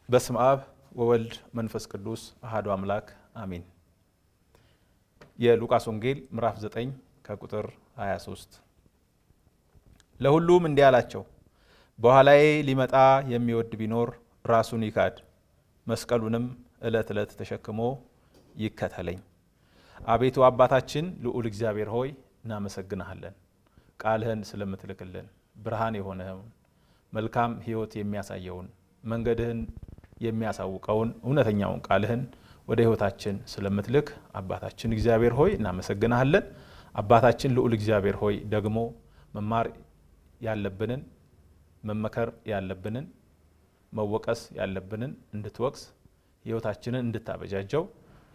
በስመ አብ ወወልድ መንፈስ ቅዱስ አሐዱ አምላክ አሜን። የሉቃስ ወንጌል ምዕራፍ 9 ከቁጥር 23 ለሁሉም እንዲህ አላቸው፣ በኋላዬ ሊመጣ የሚወድ ቢኖር ራሱን ይካድ፣ መስቀሉንም ዕለት ዕለት ተሸክሞ ይከተለኝ። አቤቱ አባታችን ልዑል እግዚአብሔር ሆይ እናመሰግንሃለን። ቃልህን ስለምትልክልን ብርሃን የሆነውን መልካም ሕይወት የሚያሳየውን መንገድህን የሚያሳውቀውን እውነተኛውን ቃልህን ወደ ሕይወታችን ስለምትልክ አባታችን እግዚአብሔር ሆይ እናመሰግንሃለን። አባታችን ልዑል እግዚአብሔር ሆይ ደግሞ መማር ያለብንን መመከር ያለብንን መወቀስ ያለብንን እንድትወቅስ ሕይወታችንን እንድታበጃጀው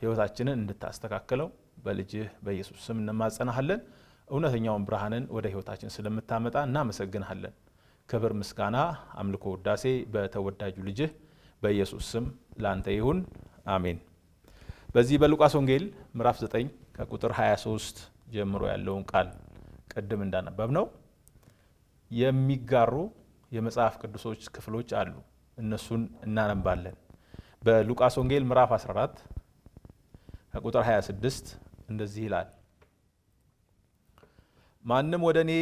ሕይወታችንን እንድታስተካክለው በልጅህ በኢየሱስ ስም እንማጸናሃለን። እውነተኛውን ብርሃንን ወደ ሕይወታችን ስለምታመጣ እናመሰግንሃለን። ክብር፣ ምስጋና፣ አምልኮ፣ ውዳሴ በተወዳጁ ልጅህ በኢየሱስ ስም ላንተ ይሁን፣ አሜን። በዚህ በሉቃስ ወንጌል ምዕራፍ 9 ከቁጥር 23 ጀምሮ ያለውን ቃል ቅድም እንዳነበብነው የሚጋሩ የመጽሐፍ ቅዱሶች ክፍሎች አሉ። እነሱን እናነባለን። በሉቃስ ወንጌል ምዕራፍ 14 ከቁጥር 26 እንደዚህ ይላል፣ ማንም ወደ እኔ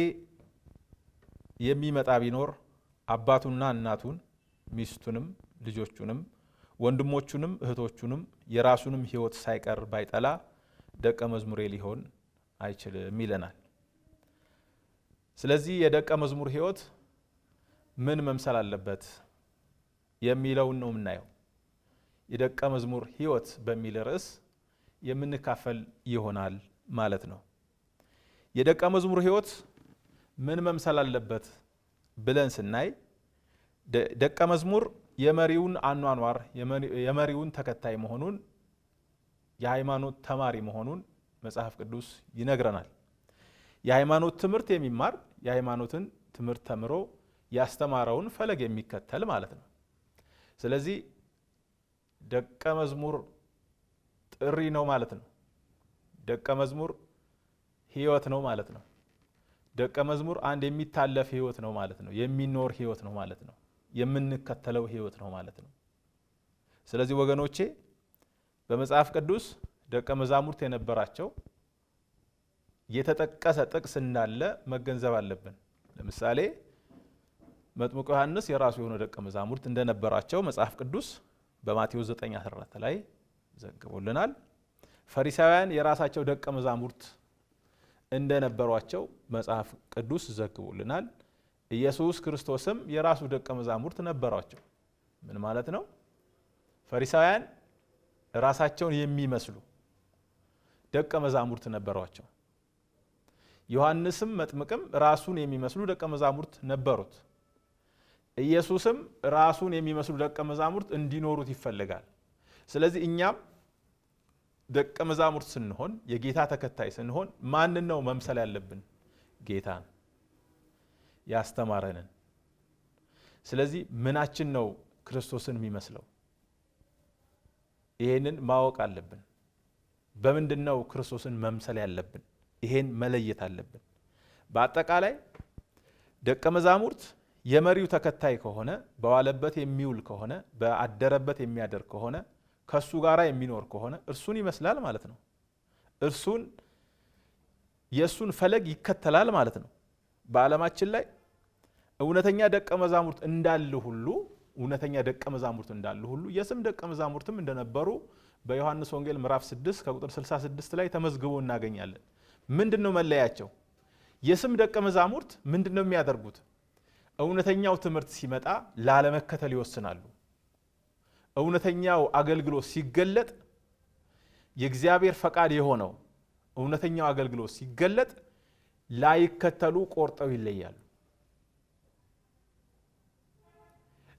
የሚመጣ ቢኖር አባቱና እናቱን ሚስቱንም ልጆቹንም ወንድሞቹንም እህቶቹንም የራሱንም ሕይወት ሳይቀር ባይጠላ ደቀ መዝሙሬ ሊሆን አይችልም ይለናል። ስለዚህ የደቀ መዝሙር ሕይወት ምን መምሰል አለበት የሚለውን ነው የምናየው። የደቀ መዝሙር ሕይወት በሚል ርዕስ የምንካፈል ይሆናል ማለት ነው። የደቀ መዝሙር ሕይወት ምን መምሰል አለበት ብለን ስናይ ደቀ መዝሙር የመሪውን አኗኗር የመሪውን ተከታይ መሆኑን የሃይማኖት ተማሪ መሆኑን መጽሐፍ ቅዱስ ይነግረናል። የሃይማኖት ትምህርት የሚማር የሃይማኖትን ትምህርት ተምሮ ያስተማረውን ፈለግ የሚከተል ማለት ነው። ስለዚህ ደቀ መዝሙር ጥሪ ነው ማለት ነው። ደቀ መዝሙር ሕይወት ነው ማለት ነው። ደቀ መዝሙር አንድ የሚታለፍ ሕይወት ነው ማለት ነው። የሚኖር ሕይወት ነው ማለት ነው። የምንከተለው ሕይወት ነው ማለት ነው። ስለዚህ ወገኖቼ በመጽሐፍ ቅዱስ ደቀ መዛሙርት የነበራቸው የተጠቀሰ ጥቅስ እንዳለ መገንዘብ አለብን። ለምሳሌ መጥምቁ ዮሐንስ የራሱ የሆነ ደቀ መዛሙርት እንደነበራቸው መጽሐፍ ቅዱስ በማቴዎስ 9:14 ላይ ዘግቦልናል። ፈሪሳውያን የራሳቸው ደቀ መዛሙርት እንደነበሯቸው መጽሐፍ ቅዱስ ዘግቦልናል። ኢየሱስ ክርስቶስም የራሱ ደቀ መዛሙርት ነበሯቸው። ምን ማለት ነው? ፈሪሳውያን ራሳቸውን የሚመስሉ ደቀ መዛሙርት ነበሯቸው። ዮሐንስም መጥምቅም ራሱን የሚመስሉ ደቀ መዛሙርት ነበሩት። ኢየሱስም ራሱን የሚመስሉ ደቀ መዛሙርት እንዲኖሩት ይፈልጋል። ስለዚህ እኛም ደቀ መዛሙርት ስንሆን የጌታ ተከታይ ስንሆን ማንን ነው መምሰል ያለብን? ጌታን፣ ያስተማረንን። ስለዚህ ምናችን ነው ክርስቶስን የሚመስለው? ይሄንን ማወቅ አለብን። በምንድን ነው ክርስቶስን መምሰል ያለብን? ይሄን መለየት አለብን። በአጠቃላይ ደቀ መዛሙርት የመሪው ተከታይ ከሆነ፣ በዋለበት የሚውል ከሆነ፣ በአደረበት የሚያደር ከሆነ፣ ከሱ ጋራ የሚኖር ከሆነ እርሱን ይመስላል ማለት ነው። እርሱን የእሱን ፈለግ ይከተላል ማለት ነው። በዓለማችን ላይ እውነተኛ ደቀ መዛሙርት እንዳሉ ሁሉ የስም ደቀ መዛሙርትም እንደነበሩ በዮሐንስ ወንጌል ምዕራፍ 6 ከቁጥር 66 ላይ ተመዝግቦ እናገኛለን። ምንድን ነው መለያቸው? የስም ደቀ መዛሙርት ምንድን ነው የሚያደርጉት? እውነተኛው ትምህርት ሲመጣ ላለመከተል ይወስናሉ። እውነተኛው አገልግሎት ሲገለጥ፣ የእግዚአብሔር ፈቃድ የሆነው እውነተኛው አገልግሎት ሲገለጥ ላይከተሉ ቆርጠው ይለያሉ።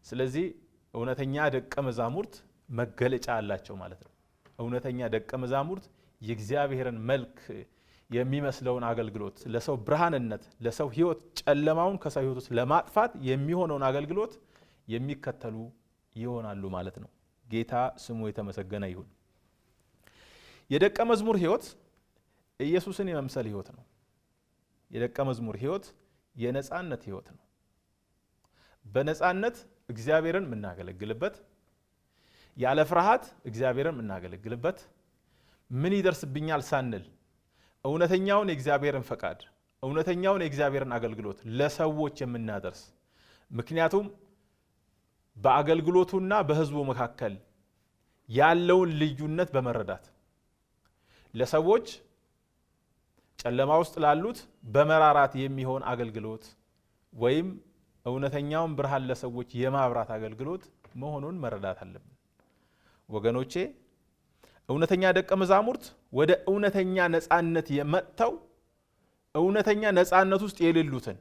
ስለዚህ እውነተኛ ደቀ መዛሙርት መገለጫ አላቸው ማለት ነው። እውነተኛ ደቀ መዛሙርት የእግዚአብሔርን መልክ የሚመስለውን አገልግሎት ለሰው ብርሃንነት፣ ለሰው ሕይወት ጨለማውን ከሰው ሕይወት ውስጥ ለማጥፋት የሚሆነውን አገልግሎት የሚከተሉ ይሆናሉ ማለት ነው። ጌታ ስሙ የተመሰገነ ይሁን። የደቀ መዝሙር ሕይወት ኢየሱስን የመምሰል ሕይወት ነው። የደቀ መዝሙር ሕይወት የነጻነት ሕይወት ነው። በነጻነት እግዚአብሔርን የምናገለግልበት፣ ያለ ፍርሃት እግዚአብሔርን እናገለግልበት፣ ምን ይደርስብኛል ሳንል እውነተኛውን የእግዚአብሔርን ፈቃድ እውነተኛውን የእግዚአብሔርን አገልግሎት ለሰዎች የምናደርስ። ምክንያቱም በአገልግሎቱና በህዝቡ መካከል ያለውን ልዩነት በመረዳት ለሰዎች ጨለማ ውስጥ ላሉት በመራራት የሚሆን አገልግሎት ወይም እውነተኛውን ብርሃን ለሰዎች የማብራት አገልግሎት መሆኑን መረዳት አለብን። ወገኖቼ እውነተኛ ደቀ መዛሙርት ወደ እውነተኛ ነፃነት የመጥተው እውነተኛ ነፃነት ውስጥ የሌሉትን፣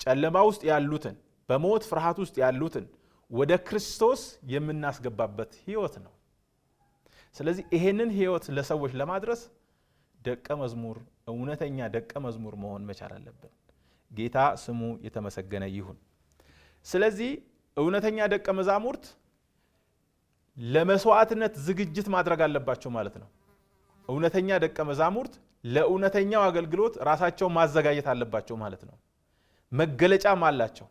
ጨለማ ውስጥ ያሉትን፣ በሞት ፍርሃት ውስጥ ያሉትን ወደ ክርስቶስ የምናስገባበት ህይወት ነው። ስለዚህ ይሄንን ህይወት ለሰዎች ለማድረስ ደቀ መዝሙር እውነተኛ ደቀ መዝሙር መሆን መቻል አለብን። ጌታ ስሙ የተመሰገነ ይሁን። ስለዚህ እውነተኛ ደቀ መዛሙርት ለመስዋዕትነት ዝግጅት ማድረግ አለባቸው ማለት ነው። እውነተኛ ደቀ መዛሙርት ለእውነተኛው አገልግሎት ራሳቸውን ማዘጋጀት አለባቸው ማለት ነው። መገለጫም አላቸው።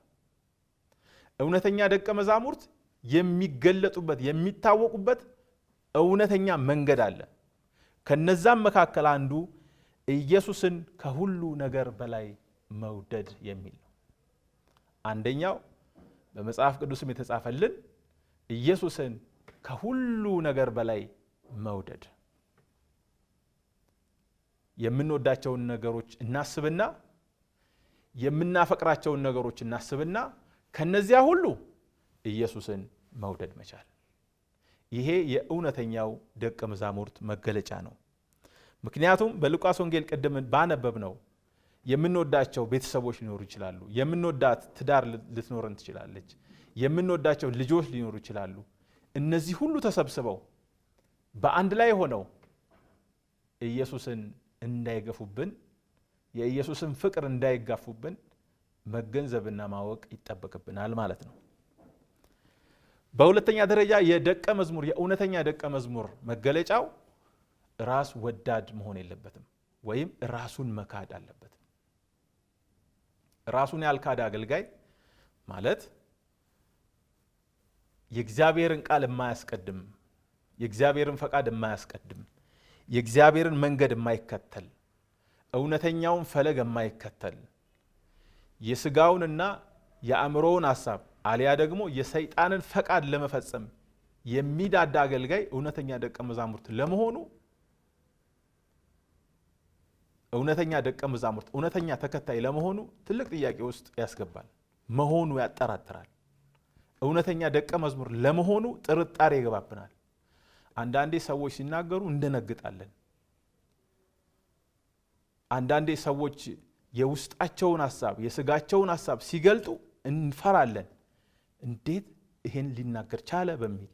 እውነተኛ ደቀ መዛሙርት የሚገለጡበት የሚታወቁበት እውነተኛ መንገድ አለ። ከነዛም መካከል አንዱ ኢየሱስን ከሁሉ ነገር በላይ መውደድ የሚል ነው። አንደኛው በመጽሐፍ ቅዱስም የተጻፈልን ኢየሱስን ከሁሉ ነገር በላይ መውደድ። የምንወዳቸውን ነገሮች እናስብና የምናፈቅራቸውን ነገሮች እናስብና ከነዚያ ሁሉ ኢየሱስን መውደድ መቻል። ይሄ የእውነተኛው ደቀ መዛሙርት መገለጫ ነው። ምክንያቱም በሉቃስ ወንጌል ቅድም ባነበብነው የምንወዳቸው ቤተሰቦች ሊኖሩ ይችላሉ። የምንወዳት ትዳር ልትኖረን ትችላለች። የምንወዳቸው ልጆች ሊኖሩ ይችላሉ። እነዚህ ሁሉ ተሰብስበው በአንድ ላይ ሆነው ኢየሱስን እንዳይገፉብን፣ የኢየሱስን ፍቅር እንዳይጋፉብን መገንዘብና ማወቅ ይጠበቅብናል ማለት ነው። በሁለተኛ ደረጃ የደቀ መዝሙር የእውነተኛ ደቀ መዝሙር መገለጫው ራስ ወዳድ መሆን የለበትም፣ ወይም ራሱን መካድ አለበት። ራሱን ያልካደ አገልጋይ ማለት የእግዚአብሔርን ቃል የማያስቀድም፣ የእግዚአብሔርን ፈቃድ የማያስቀድም፣ የእግዚአብሔርን መንገድ የማይከተል፣ እውነተኛውን ፈለግ የማይከተል፣ የስጋውንና የአእምሮውን ሐሳብ አሊያ ደግሞ የሰይጣንን ፈቃድ ለመፈጸም የሚዳዳ አገልጋይ እውነተኛ ደቀ መዛሙርት ለመሆኑ እውነተኛ ደቀ መዛሙርት እውነተኛ ተከታይ ለመሆኑ ትልቅ ጥያቄ ውስጥ ያስገባል። መሆኑ ያጠራጥራል። እውነተኛ ደቀ መዝሙር ለመሆኑ ጥርጣሬ ይገባብናል። አንዳንዴ ሰዎች ሲናገሩ እንደነግጣለን። አንዳንዴ ሰዎች የውስጣቸውን ሐሳብ የስጋቸውን ሐሳብ ሲገልጡ እንፈራለን። እንዴት ይሄን ሊናገር ቻለ በሚል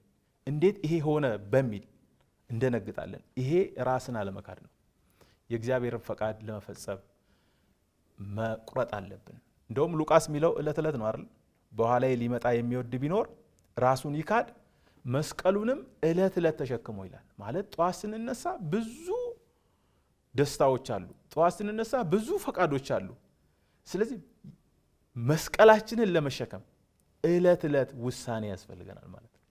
እንዴት ይሄ ሆነ በሚል እንደነግጣለን። ይሄ ራስን አለመካድ ነው። የእግዚአብሔርን ፈቃድ ለመፈጸም መቁረጥ አለብን። እንደውም ሉቃስ የሚለው ዕለት ዕለት ነው አይደል? በኋላ ሊመጣ የሚወድ ቢኖር ራሱን ይካድ መስቀሉንም ዕለት ዕለት ተሸክሞ ይላል። ማለት ጠዋት ስንነሳ ብዙ ደስታዎች አሉ። ጠዋት ስንነሳ ብዙ ፈቃዶች አሉ። ስለዚህ መስቀላችንን ለመሸከም ዕለት ዕለት ውሳኔ ያስፈልገናል ማለት ነው።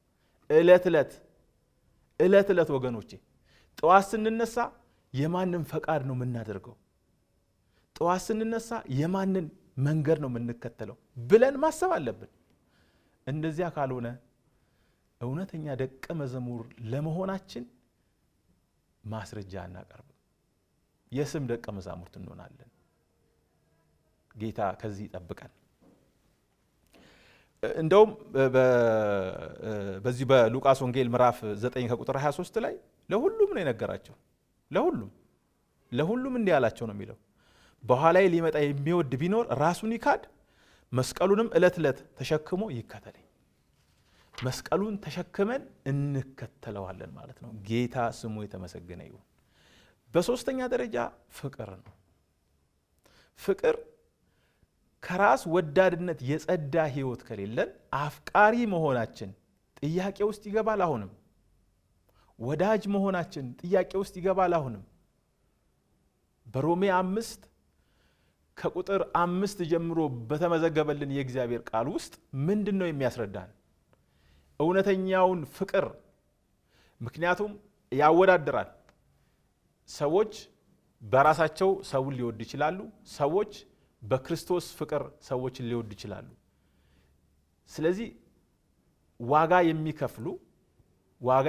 ዕለት ዕለት ወገኖቼ ጠዋት ስንነሳ የማንን ፈቃድ ነው የምናደርገው? ጠዋት ስንነሳ የማንን መንገድ ነው የምንከተለው ብለን ማሰብ አለብን። እንደዚያ ካልሆነ እውነተኛ ደቀ መዝሙር ለመሆናችን ማስረጃ አናቀርብም። የስም ደቀ መዛሙርት እንሆናለን። ጌታ ከዚህ ይጠብቀን። እንደውም በዚህ በሉቃስ ወንጌል ምዕራፍ 9 ከቁጥር 23 ላይ ለሁሉም ነው የነገራቸው። ለሁሉም እንዲህ ያላቸው ነው የሚለው፣ በኋላዬ ሊመጣ የሚወድ ቢኖር ራሱን ይካድ መስቀሉንም ዕለት ዕለት ተሸክሞ ይከተለኝ። መስቀሉን ተሸክመን እንከተለዋለን ማለት ነው። ጌታ ስሙ የተመሰገነ ይሁን። በሶስተኛ ደረጃ ፍቅር ነው። ፍቅር ከራስ ወዳድነት የጸዳ ህይወት ከሌለን አፍቃሪ መሆናችን ጥያቄ ውስጥ ይገባል። አሁንም ወዳጅ መሆናችን ጥያቄ ውስጥ ይገባል። አሁንም በሮሜ 5 ከቁጥር 5 ጀምሮ በተመዘገበልን የእግዚአብሔር ቃል ውስጥ ምንድነው የሚያስረዳን? እውነተኛውን ፍቅር ምክንያቱም ያወዳድራል። ሰዎች በራሳቸው ሰውን ሊወድ ይችላሉ። ሰዎች በክርስቶስ ፍቅር ሰዎችን ሊወድ ይችላሉ። ስለዚህ ዋጋ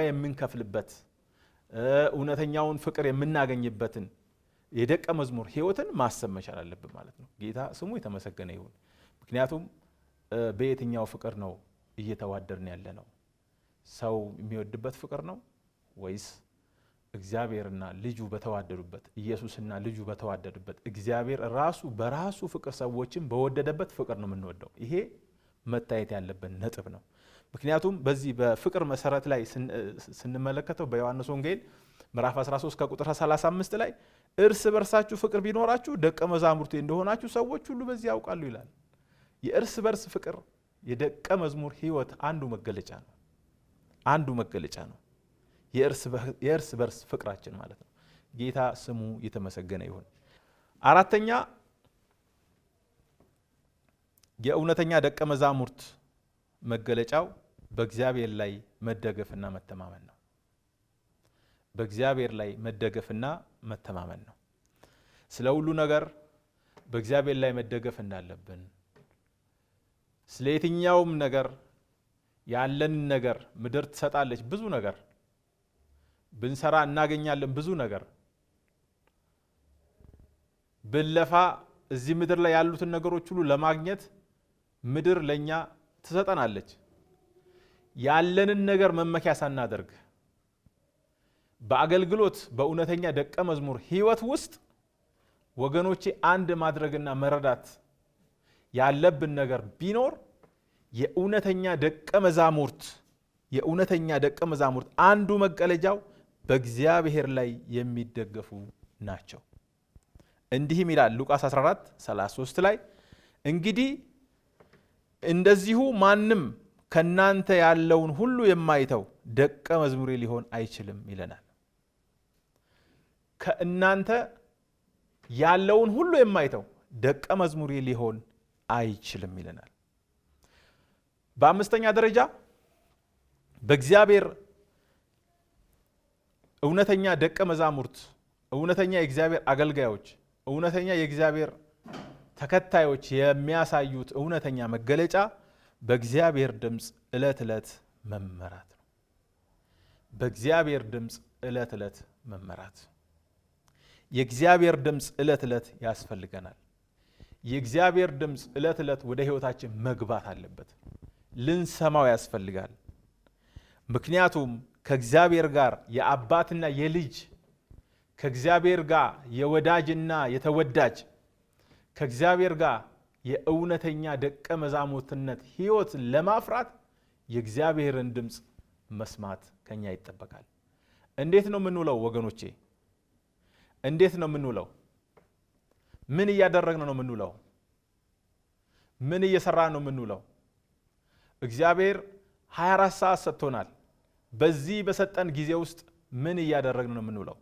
የምንከፍልበት እውነተኛውን ፍቅር የምናገኝበትን የደቀ መዝሙር ህይወትን ማሰብ መቻል አለብን ማለት ነው። ጌታ ስሙ የተመሰገነ ይሁን። ምክንያቱም በየትኛው ፍቅር ነው እየተዋደርን ያለ ነው? ሰው የሚወድበት ፍቅር ነው ወይስ እግዚአብሔርና ልጁ በተዋደዱበት፣ ኢየሱስና ልጁ በተዋደዱበት፣ እግዚአብሔር ራሱ በራሱ ፍቅር ሰዎችን በወደደበት ፍቅር ነው የምንወደው? ይሄ መታየት ያለበት ነጥብ ነው። ምክንያቱም በዚህ በፍቅር መሰረት ላይ ስንመለከተው በዮሐንስ ወንጌል ምዕራፍ 13 ከቁጥር 35 ላይ እርስ በርሳችሁ ፍቅር ቢኖራችሁ ደቀ መዛሙርቴ እንደሆናችሁ ሰዎች ሁሉ በዚህ ያውቃሉ ይላል። የእርስ በርስ ፍቅር የደቀ መዝሙር ህይወት አንዱ መገለጫ ነው። የእርስ በርስ ፍቅራችን ማለት ነው። ጌታ ስሙ የተመሰገነ ይሁን። አራተኛ የእውነተኛ ደቀ መዛሙርት መገለጫው በእግዚአብሔር ላይ መደገፍና መተማመን ነው። በእግዚአብሔር ላይ መደገፍና መተማመን ነው። ስለ ሁሉ ነገር በእግዚአብሔር ላይ መደገፍ እንዳለብን፣ ስለ የትኛውም ነገር ያለን ነገር ምድር ትሰጣለች ብዙ ነገር፣ ብንሰራ እናገኛለን ብዙ ነገር፣ ብንለፋ እዚህ ምድር ላይ ያሉትን ነገሮች ሁሉ ለማግኘት ምድር ለኛ ትሰጠናለች። ያለንን ነገር መመኪያ ሳናደርግ በአገልግሎት በእውነተኛ ደቀ መዝሙር ህይወት ውስጥ ወገኖቼ አንድ ማድረግና መረዳት ያለብን ነገር ቢኖር የእውነተኛ ደቀ መዛሙርት አንዱ መገለጫው በእግዚአብሔር ላይ የሚደገፉ ናቸው። እንዲህም ይላል ሉቃስ 14:33 ላይ እንግዲህ እንደዚሁ ማንም ከናንተ ያለውን ሁሉ የማይተው ደቀ መዝሙሬ ሊሆን አይችልም ይለናል። ከእናንተ ያለውን ሁሉ የማይተው ደቀ መዝሙሬ ሊሆን አይችልም ይለናል። በአምስተኛ ደረጃ በእግዚአብሔር እውነተኛ ደቀ መዛሙርት፣ እውነተኛ የእግዚአብሔር አገልጋዮች፣ እውነተኛ የእግዚአብሔር ተከታዮች የሚያሳዩት እውነተኛ መገለጫ በእግዚአብሔር ድምፅ ዕለት ዕለት መመራት ነው። በእግዚአብሔር ድምፅ ዕለት ዕለት መመራት። የእግዚአብሔር ድምፅ ዕለት ዕለት ያስፈልገናል። የእግዚአብሔር ድምፅ ዕለት ዕለት ወደ ህይወታችን መግባት አለበት። ልንሰማው ያስፈልጋል። ምክንያቱም ከእግዚአብሔር ጋር የአባትና የልጅ፣ ከእግዚአብሔር ጋር የወዳጅና የተወዳጅ፣ ከእግዚአብሔር ጋር የእውነተኛ ደቀ መዛሙርትነት ህይወት ለማፍራት የእግዚአብሔርን ድምፅ መስማት ከኛ ይጠበቃል። እንዴት ነው የምንውለው ወገኖቼ? እንዴት ነው የምንውለው? ምን እያደረግን ነው የምንውለው? ምን እየሰራን ነው የምንውለው? እግዚአብሔር 24 ሰዓት ሰጥቶናል። በዚህ በሰጠን ጊዜ ውስጥ ምን እያደረግን ነው የምንውለው?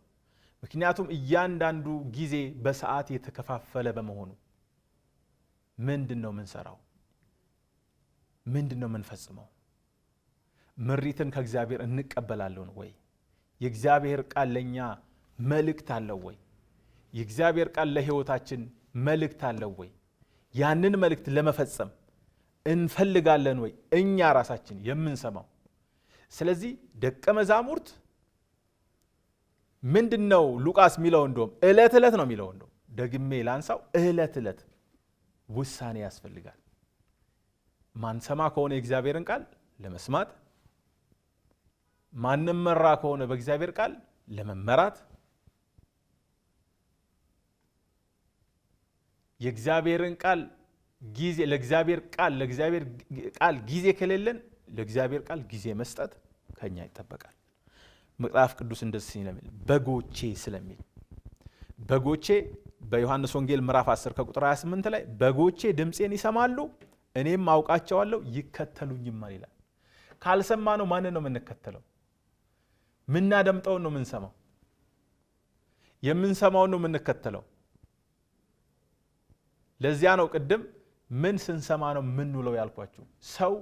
ምክንያቱም እያንዳንዱ ጊዜ በሰዓት የተከፋፈለ በመሆኑ ምንድን ነው የምንሰራው? ምንድን ነው የምንፈጽመው? ምሪትን ከእግዚአብሔር እንቀበላለን ወይ? የእግዚአብሔር ቃል ለኛ መልእክት አለው ወይ? የእግዚአብሔር ቃል ለህይወታችን መልእክት አለው ወይ? ያንን መልእክት ለመፈጸም እንፈልጋለን ወይ እኛ ራሳችን የምንሰማው? ስለዚህ ደቀ መዛሙርት ምንድነው ሉቃስ ሚለው? እንደውም ዕለት ዕለት ነው ሚለው። እንደውም ደግሜ ላንሳው፣ ዕለት ዕለት ውሳኔ ያስፈልጋል። ማንሰማ ከሆነ የእግዚአብሔርን ቃል ለመስማት፣ ማንመራ ከሆነ በእግዚአብሔር ቃል ለመመራት፣ የእግዚአብሔርን ቃል ጊዜ ለእግዚአብሔር ቃል ጊዜ ከሌለን ለእግዚአብሔር ቃል ጊዜ መስጠት ከኛ ይጠበቃል። መጽሐፍ ቅዱስ እንደዚህ ስለሚል በጎቼ በዮሐንስ ወንጌል ምዕራፍ 10 ከቁጥር 28 ላይ በጎቼ ድምፄን ይሰማሉ፣ እኔም አውቃቸዋለሁ ይከተሉኝማል ይላል። ካልሰማ ነው ማንን ነው የምንከተለው? ምናደምጠውን ነው የምንሰማው። የምንሰማውን ነው የምንከተለው። ለዚያ ነው ቅድም ምን ስንሰማ ነው የምንውለው ያልኳችሁ። ሰው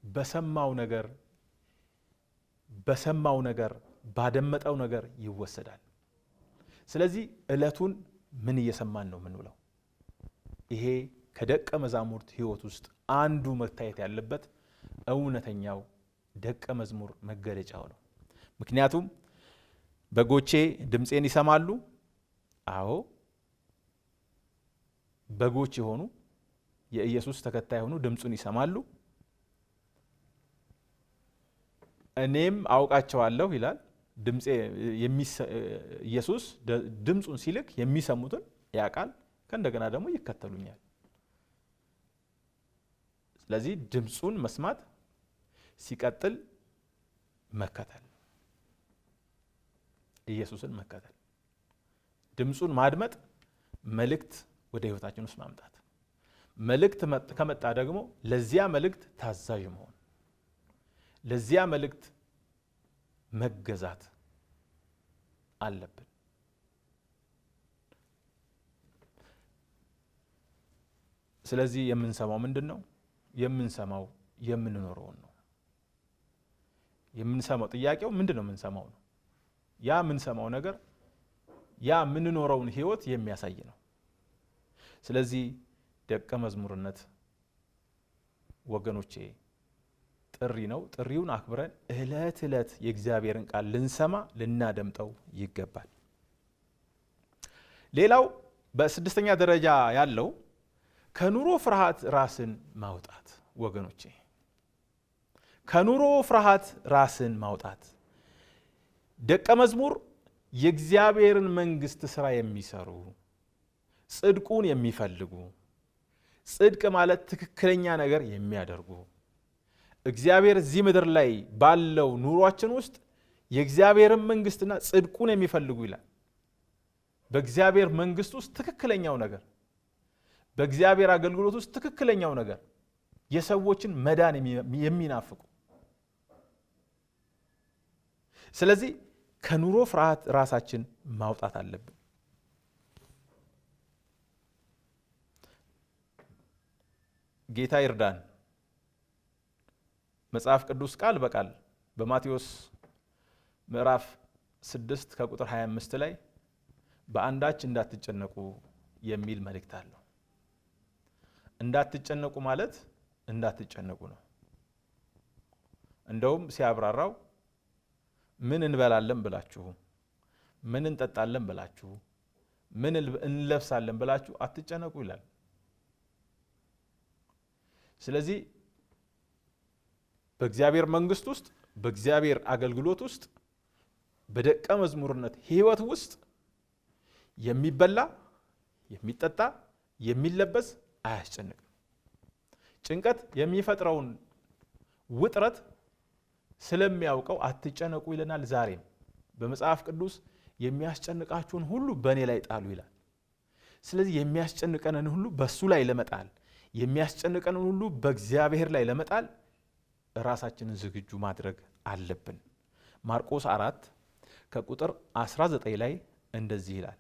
በሰማው ነገር በሰማው ነገር ባደመጠው ነገር ይወሰዳል። ስለዚህ ዕለቱን ምን እየሰማን ነው የምንውለው? ይሄ ከደቀ መዛሙርት ሕይወት ውስጥ አንዱ መታየት ያለበት እውነተኛው ደቀ መዝሙር መገለጫው ነው። ምክንያቱም በጎቼ ድምፄን ይሰማሉ። አዎ በጎች የሆኑ የኢየሱስ ተከታይ የሆኑ ድምፁን ይሰማሉ። እኔም አውቃቸዋለሁ ይላል። ኢየሱስ ድምፁን ሲልክ የሚሰሙትን ያውቃል፣ ከእንደገና ደግሞ ይከተሉኛል። ስለዚህ ድምፁን መስማት ሲቀጥል መከተል፣ ኢየሱስን መከተል፣ ድምፁን ማድመጥ፣ መልእክት ወደ ህይወታችን ውስጥ ማምጣት፣ መልእክት ከመጣ ደግሞ ለዚያ መልእክት ታዛዥ መሆን፣ ለዚያ መልእክት መገዛት አለብን። ስለዚህ የምንሰማው ምንድን ነው? የምንሰማው የምንኖረውን ነው። የምንሰማው ጥያቄው ምንድን ነው? የምንሰማው ነው። ያ የምንሰማው ነገር ያ የምንኖረውን ህይወት የሚያሳይ ነው። ስለዚህ ደቀ መዝሙርነት ወገኖቼ ጥሪ ነው። ጥሪውን አክብረን እለት እለት የእግዚአብሔርን ቃል ልንሰማ ልናደምጠው ይገባል። ሌላው በስድስተኛ ደረጃ ያለው ከኑሮ ፍርሃት ራስን ማውጣት። ወገኖቼ ከኑሮ ፍርሃት ራስን ማውጣት። ደቀ መዝሙር የእግዚአብሔርን መንግስት ስራ የሚሰሩ ጽድቁን የሚፈልጉ፣ ጽድቅ ማለት ትክክለኛ ነገር የሚያደርጉ፣ እግዚአብሔር እዚህ ምድር ላይ ባለው ኑሯችን ውስጥ የእግዚአብሔርን መንግስትና ጽድቁን የሚፈልጉ ይላል። በእግዚአብሔር መንግስት ውስጥ ትክክለኛው ነገር፣ በእግዚአብሔር አገልግሎት ውስጥ ትክክለኛው ነገር፣ የሰዎችን መዳን የሚናፍቁ። ስለዚህ ከኑሮ ፍርሃት ራሳችን ማውጣት አለብን። ጌታ ይርዳን። መጽሐፍ ቅዱስ ቃል በቃል በማቴዎስ ምዕራፍ 6 ከቁጥር 25 ላይ በአንዳች እንዳትጨነቁ የሚል መልእክት አለው። እንዳትጨነቁ ማለት እንዳትጨነቁ ነው። እንደውም ሲያብራራው ምን እንበላለን ብላችሁ፣ ምን እንጠጣለን ብላችሁ፣ ምን እንለብሳለን ብላችሁ አትጨነቁ ይላል። ስለዚህ በእግዚአብሔር መንግስት ውስጥ በእግዚአብሔር አገልግሎት ውስጥ በደቀ መዝሙርነት ህይወት ውስጥ የሚበላ የሚጠጣ የሚለበስ አያስጨንቅም። ጭንቀት የሚፈጥረውን ውጥረት ስለሚያውቀው አትጨነቁ ይለናል። ዛሬም በመጽሐፍ ቅዱስ የሚያስጨንቃችሁን ሁሉ በእኔ ላይ ጣሉ ይላል። ስለዚህ የሚያስጨንቀንን ሁሉ በሱ ላይ ለመጣል፣ የሚያስጨንቀንን ሁሉ በእግዚአብሔር ላይ ለመጣል ራሳችንን ዝግጁ ማድረግ አለብን። ማርቆስ 4 ከቁጥር 19 ላይ እንደዚህ ይላል፣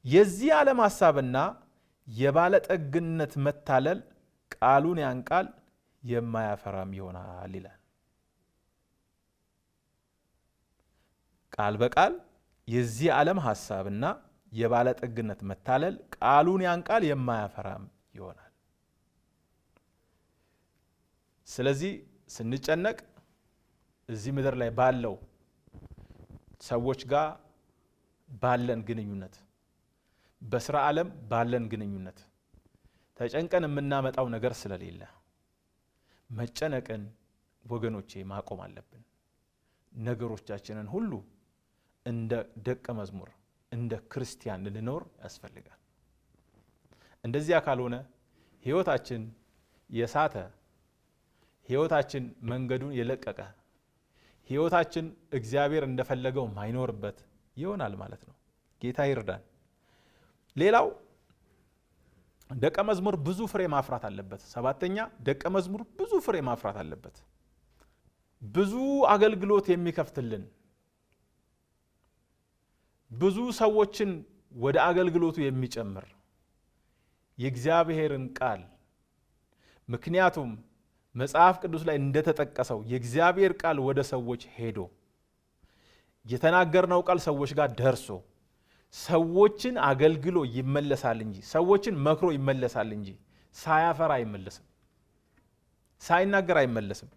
የዚህ ዓለም ሐሳብና የባለጠግነት መታለል ቃሉን ያንቃል የማያፈራም ይሆናል ይላል። ቃል በቃል የዚህ ዓለም ሐሳብና የባለጠግነት መታለል ቃሉን ያንቃል የማያፈራም ይሆናል። ስለዚህ ስንጨነቅ እዚህ ምድር ላይ ባለው ሰዎች ጋር ባለን ግንኙነት፣ በስራ ዓለም ባለን ግንኙነት ተጨንቀን የምናመጣው ነገር ስለሌለ መጨነቅን ወገኖቼ ማቆም አለብን። ነገሮቻችንን ሁሉ እንደ ደቀ መዝሙር እንደ ክርስቲያን ልንኖር ያስፈልጋል። እንደዚያ ካልሆነ ህይወታችን የሳተ፣ ህይወታችን መንገዱን የለቀቀ፣ ህይወታችን እግዚአብሔር እንደፈለገው ማይኖርበት ይሆናል ማለት ነው። ጌታ ይርዳን። ሌላው ደቀ መዝሙር ብዙ ፍሬ ማፍራት አለበት። ሰባተኛ ደቀ መዝሙር ብዙ ፍሬ ማፍራት አለበት። ብዙ አገልግሎት የሚከፍትልን፣ ብዙ ሰዎችን ወደ አገልግሎቱ የሚጨምር የእግዚአብሔርን ቃል። ምክንያቱም መጽሐፍ ቅዱስ ላይ እንደተጠቀሰው የእግዚአብሔር ቃል ወደ ሰዎች ሄዶ የተናገርነው ቃል ሰዎች ጋር ደርሶ ሰዎችን አገልግሎ ይመለሳል እንጂ ሰዎችን መክሮ ይመለሳል እንጂ ሳያፈራ አይመለስም፣ ሳይናገር አይመለስም።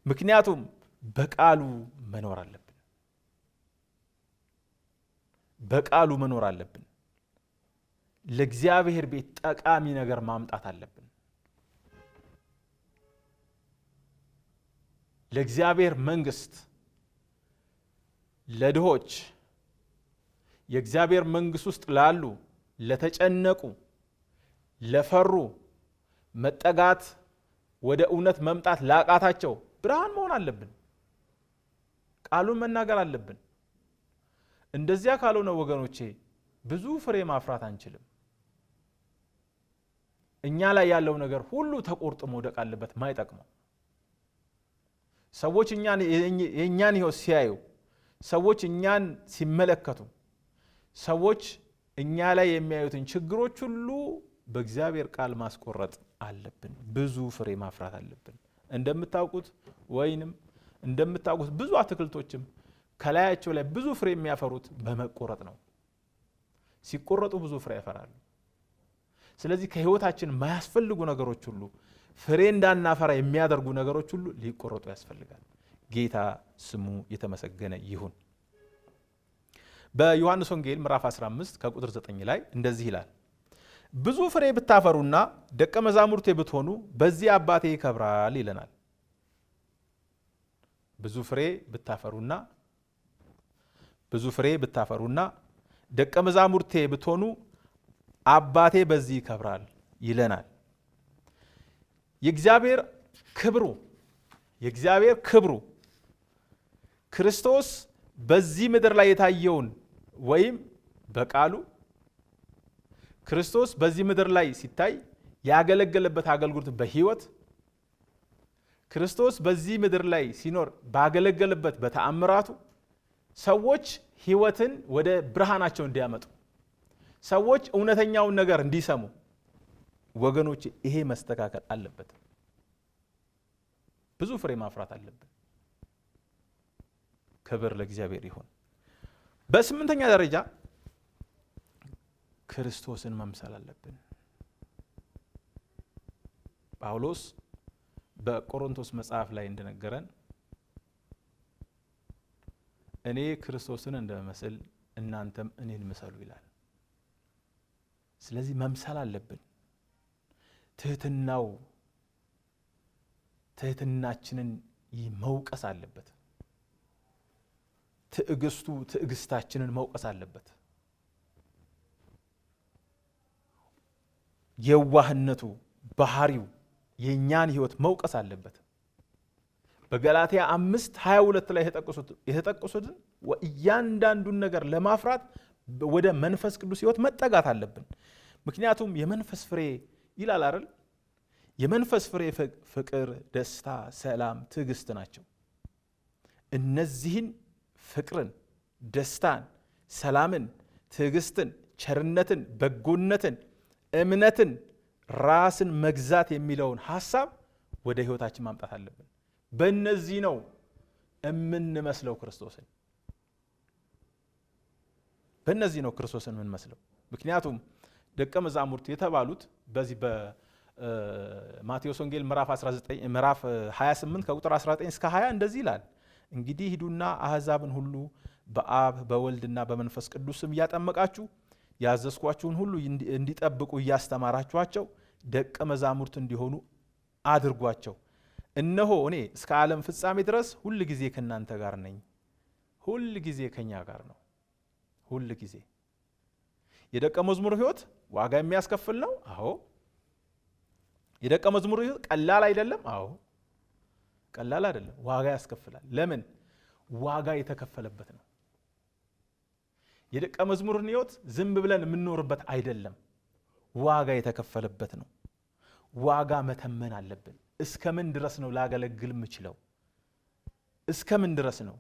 ምክንያቱም በቃሉ መኖር አለብን። በቃሉ መኖር አለብን። ለእግዚአብሔር ቤት ጠቃሚ ነገር ማምጣት አለብን። ለእግዚአብሔር መንግስት፣ ለድሆች፣ የእግዚአብሔር መንግስት ውስጥ ላሉ፣ ለተጨነቁ፣ ለፈሩ፣ መጠጋት ወደ እውነት መምጣት ላቃታቸው ብርሃን መሆን አለብን። ቃሉን መናገር አለብን። እንደዚያ ካልሆነ ወገኖቼ ብዙ ፍሬ ማፍራት አንችልም። እኛ ላይ ያለው ነገር ሁሉ ተቆርጦ መውደቅ አለበት፣ ማይጠቅመው። ሰዎች የእኛን ህይወት ሲያዩ፣ ሰዎች እኛን ሲመለከቱ፣ ሰዎች እኛ ላይ የሚያዩትን ችግሮች ሁሉ በእግዚአብሔር ቃል ማስቆረጥ አለብን። ብዙ ፍሬ ማፍራት አለብን። እንደምታውቁት ብዙ አትክልቶችም ከላያቸው ላይ ብዙ ፍሬ የሚያፈሩት በመቆረጥ ነው። ሲቆረጡ ብዙ ፍሬ ያፈራሉ። ስለዚህ ከህይወታችን የማያስፈልጉ ነገሮች ሁሉ፣ ፍሬ እንዳናፈራ የሚያደርጉ ነገሮች ሁሉ ሊቆረጡ ያስፈልጋል። ጌታ ስሙ የተመሰገነ ይሁን። በዮሐንስ ወንጌል ምዕራፍ 15 ከቁጥር 9 ላይ እንደዚህ ይላል፣ ብዙ ፍሬ ብታፈሩና ደቀ መዛሙርቴ ብትሆኑ በዚህ አባቴ ይከብራል ይለናል። ብዙ ፍሬ ብታፈሩና ደቀ መዛሙርቴ ብትሆኑ አባቴ በዚህ ይከብራል ይለናል። የእግዚአብሔር ክብሩ ክርስቶስ በዚህ ምድር ላይ የታየውን ወይም በቃሉ ክርስቶስ በዚህ ምድር ላይ ሲታይ ያገለገለበት አገልግሎት በህይወት ክርስቶስ በዚህ ምድር ላይ ሲኖር ባገለገለበት በተአምራቱ ሰዎች ህይወትን ወደ ብርሃናቸው እንዲያመጡ፣ ሰዎች እውነተኛውን ነገር እንዲሰሙ ወገኖች ይሄ መስተካከል አለበት። ብዙ ፍሬ ማፍራት አለብን። ክብር ለእግዚአብሔር ይሁን። በስምንተኛ ደረጃ ክርስቶስን መምሰል አለብን። ጳውሎስ በቆሮንቶስ መጽሐፍ ላይ እንደነገረን እኔ ክርስቶስን እንደምመስል እናንተም እኔን ምሰሉ ይላል። ስለዚህ መምሰል አለብን። ትህትናችንን መውቀስ አለበት። ትዕግስታችንን መውቀስ አለበት። የዋህነቱ ባህሪው የኛን ህይወት መውቀስ አለበት። በገላትያ 5:22 ላይ የተጠቀሱትን እያንዳንዱን ነገር ለማፍራት ወደ መንፈስ ቅዱስ ህይወት መጠጋት አለብን። ምክንያቱም የመንፈስ ፍሬ ይላል አይደል? የመንፈስ ፍሬ ፍቅር፣ ደስታ፣ ሰላም፣ ትዕግስት ናቸው። እነዚህን ፍቅርን፣ ደስታን፣ ሰላምን፣ ትዕግስትን፣ ቸርነትን፣ በጎነትን፣ እምነትን፣ ራስን መግዛት የሚለውን ሐሳብ ወደ ህይወታችን ማምጣት አለብን። በእነዚህ ነው የምንመስለው ክርስቶስን። በእነዚህ ነው ክርስቶስን የምንመስለው። ምክንያቱም ደቀ መዛሙርት የተባሉት በዚህ በማቴዎስ ወንጌል ምዕራፍ 28 ከቁጥር 19 እስከ 20 እንደዚህ ይላል፣ እንግዲህ ሂዱና አሕዛብን ሁሉ በአብ በወልድና በመንፈስ ቅዱስ ስም እያጠመቃችሁ ያዘዝኳችሁን ሁሉ እንዲጠብቁ እያስተማራችኋቸው ደቀ መዛሙርት እንዲሆኑ አድርጓቸው። እነሆ እኔ እስከ ዓለም ፍጻሜ ድረስ ሁል ጊዜ ከእናንተ ጋር ነኝ። ሁል ጊዜ ከኛ ጋር ነው። ሁል ጊዜ። የደቀ መዝሙር ህይወት ዋጋ የሚያስከፍል ነው። አዎ። የደቀ መዝሙር ህይወት ቀላል አይደለም። አዎ፣ ቀላል አይደለም። ዋጋ ያስከፍላል። ለምን? ዋጋ የተከፈለበት ነው። የደቀ መዝሙርን ህይወት ዝም ብለን የምንኖርበት አይደለም። ዋጋ የተከፈለበት ነው። ዋጋ መተመን አለብን። እስከምን ድረስ ነው ላገለግል የምችለው? እስከምን ድረስ ነው?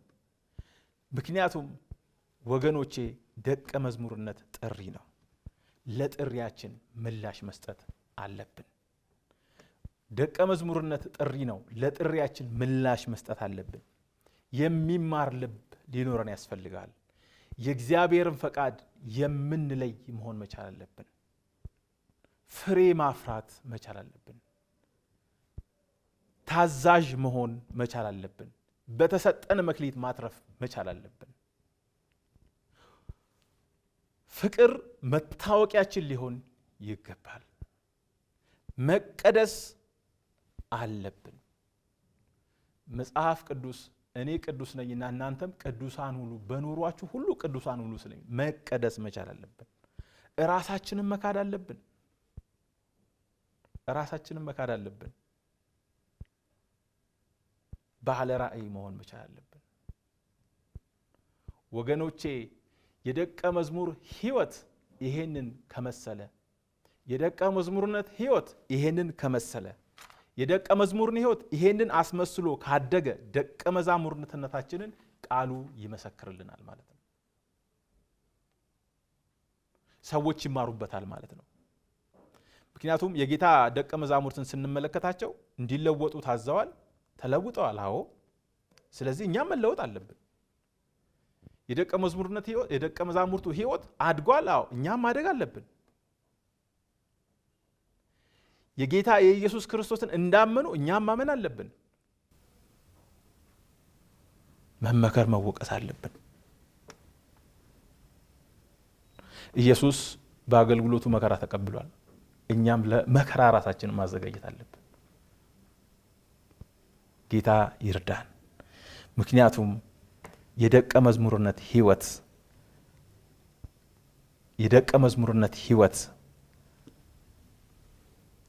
ምክንያቱም ወገኖቼ ደቀ መዝሙርነት ጥሪ ነው። ለጥሪያችን ምላሽ መስጠት አለብን። ደቀ መዝሙርነት ጥሪ ነው። ለጥሪያችን ምላሽ መስጠት አለብን። የሚማር ልብ ሊኖረን ያስፈልጋል። የእግዚአብሔርን ፈቃድ የምንለይ መሆን መቻል አለብን። ፍሬ ማፍራት መቻል አለብን። ታዛዥ መሆን መቻል አለብን። በተሰጠን መክሊት ማትረፍ መቻል አለብን። ፍቅር መታወቂያችን ሊሆን ይገባል። መቀደስ አለብን። መጽሐፍ ቅዱስ እኔ ቅዱስ ነኝና እናንተም ቅዱሳን ሁሉ በኑሯችሁ ሁሉ ቅዱሳን ሁሉ ስለኝ መቀደስ መቻል አለብን። ራሳችንን መካድ አለብን። ራሳችንን መካድ አለብን። ባለ ራእይ መሆን መቻል አለብን። ወገኖቼ የደቀ መዝሙር ሕይወት ይሄንን ከመሰለ፣ የደቀ መዝሙርነት ሕይወት ይሄንን ከመሰለ፣ የደቀ መዝሙርን ሕይወት ይሄንን አስመስሎ ካደገ ደቀ መዛሙርነታችንን ቃሉ ይመሰክርልናል ማለት ነው። ሰዎች ይማሩበታል ማለት ነው። ምክንያቱም የጌታ ደቀ መዛሙርትን ስንመለከታቸው እንዲለወጡ ታዘዋል፣ ተለውጠዋል። አዎ፣ ስለዚህ እኛም መለወጥ አለብን። የደቀ መዝሙርነት ሕይወት የደቀ መዛሙርቱ ሕይወት አድጓል። አዎ፣ እኛም ማደግ አለብን። የጌታ የኢየሱስ ክርስቶስን እንዳመኑ እኛም ማመን አለብን። መመከር መወቀስ አለብን። ኢየሱስ በአገልግሎቱ መከራ ተቀብሏል። እኛም ለመከራ ራሳችንን ማዘጋጀት አለብን። ጌታ ይርዳን። ምክንያቱም የደቀ መዝሙርነት ሕይወት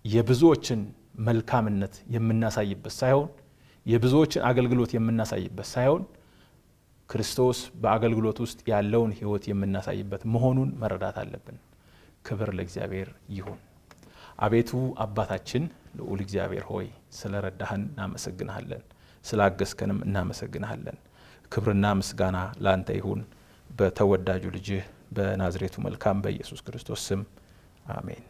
የብዙዎችን መልካምነት የምናሳይበት ሳይሆን፣ የብዙዎችን አገልግሎት የምናሳይበት ሳይሆን፣ ክርስቶስ በአገልግሎት ውስጥ ያለውን ሕይወት የምናሳይበት መሆኑን መረዳት አለብን። ክብር ለእግዚአብሔር ይሁን። አቤቱ አባታችን ልዑል እግዚአብሔር ሆይ ስለረዳህን እናመሰግንሃለን፣ ስላገዝከንም እናመሰግንሃለን። ክብርና ምስጋና ለአንተ ይሁን፣ በተወዳጁ ልጅህ በናዝሬቱ መልካም በኢየሱስ ክርስቶስ ስም አሜን።